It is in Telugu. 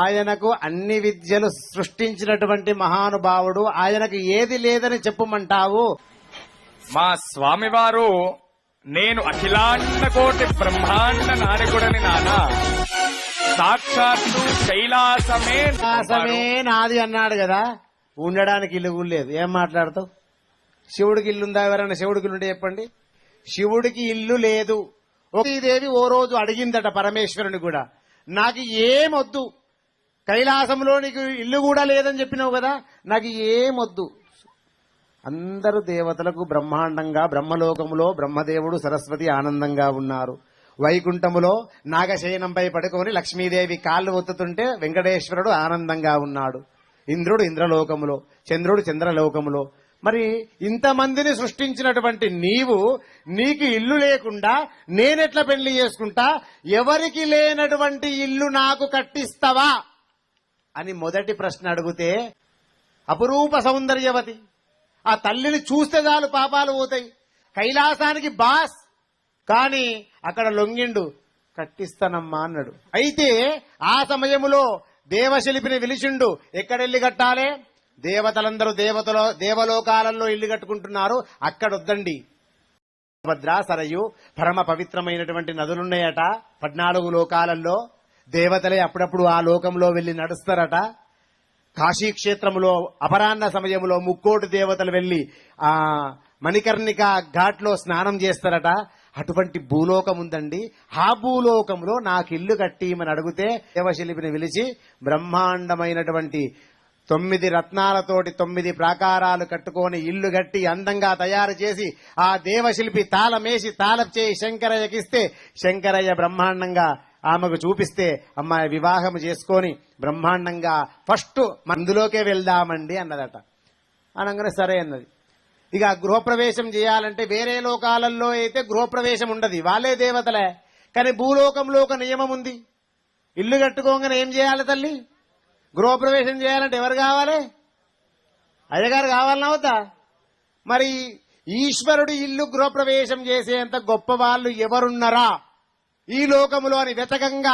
ఆయనకు అన్ని విద్యలు సృష్టించినటువంటి మహానుభావుడు. ఆయనకు ఏది లేదని చెప్పమంటావు? మా స్వామివారు నేను అఖిలాండ కోటి బ్రహ్మాండ నాయకుడని నానా సాక్షాత్తు కైలాసమే నాది అన్నాడు కదా. ఉండడానికి ఇల్లు కూడా లేదు. ఏం మాట్లాడతావు? శివుడికి ఇల్లుందా? ఎవరైనా శివుడికి ఇల్లుంటే చెప్పండి. శివుడికి ఇల్లు లేదు. దేవి ఓ రోజు అడిగిందట పరమేశ్వరుని కూడా, నాకు ఏమొద్దు, కైలాసంలో నీకు ఇల్లు కూడా లేదని చెప్పినావు కదా, నాకు ఏమొద్దు. అందరూ దేవతలకు బ్రహ్మాండంగా బ్రహ్మలోకములో బ్రహ్మదేవుడు సరస్వతి ఆనందంగా ఉన్నారు. వైకుంఠములో నాగశయనంపై పడుకొని లక్ష్మీదేవి కాళ్ళు ఒత్తుతుంటే వెంకటేశ్వరుడు ఆనందంగా ఉన్నాడు. ఇంద్రుడు ఇంద్రలోకములో, చంద్రుడు చంద్రలోకములో. మరి ఇంతమందిని సృష్టించినటువంటి నీకు ఇల్లు లేకుండా నేనెట్లా పెళ్లి చేసుకుంటా? ఎవరికి లేనటువంటి ఇల్లు నాకు కట్టిస్తావా అని మొదటి ప్రశ్న అడిగితే, అపురూప సౌందర్యవతి, ఆ తల్లిని చూస్తే చాలు పాపాలు పోతాయి. కైలాసానికి బాస్, కానీ అక్కడ లొంగిండు, కట్టిస్తానమ్మా అన్నాడు. అయితే ఆ సమయములో దేవశిల్పిని పిలిచిండు. ఎక్కడెళ్ళి కట్టాలే? దేవతలందరూ దేవలోకాలలో ఇల్లు కట్టుకుంటున్నారు, అక్కడొద్దండి. భద్ర, సరయు పరమ పవిత్రమైనటువంటి నదులున్నాయట 14 లోకాలలో. దేవతలే అప్పుడప్పుడు ఆ లోకంలో వెళ్లి నడుస్తారట. కాశీక్షేత్రములో అపరాహ్న సమయంలో 3,000,000 దేవతలు వెళ్లి ఆ మణికర్ణిక ఘాట్లో స్నానం చేస్తారట. అటువంటి భూలోకం ఉందండి. ఆ భూలోకంలో నాకు ఇల్లు కట్టిమని అడిగితే దేవశిల్పిని పిలిచి బ్రహ్మాండమైనటువంటి 9 రత్నాలతోటి 9 ప్రాకారాలు కట్టుకొని ఇల్లు కట్టి అందంగా తయారు చేసి ఆ దేవశిల్పి తాళమేసి తాళం చేయి శంకరయ్యకిస్తే, శంకరయ్య బ్రహ్మాండంగా ఆమెకు చూపిస్తే అమ్మాయి వివాహం చేసుకొని బ్రహ్మాండంగా ఫస్ట్ మందులోకే వెళ్దామండి అన్నదట. అనగానే సరే అన్నది. ఇక గృహప్రవేశం చేయాలంటే వేరే లోకాలలో అయితే గృహప్రవేశం ఉండదు, వాళ్ళే దేవతలే. కానీ భూలోకంలో ఒక నియమం ఉంది. ఇల్లు కట్టుకోగానే ఏం చేయాలి తల్లి? గృహప్రవేశం చేయాలంటే ఎవరు కావాలి? అయ్యగారు కావాలనవుతా? మరి ఈశ్వరుడు ఇల్లు గృహప్రవేశం చేసేంత గొప్ప వాళ్ళు ఎవరున్నారా ఈ లోకములో అని వెతకంగా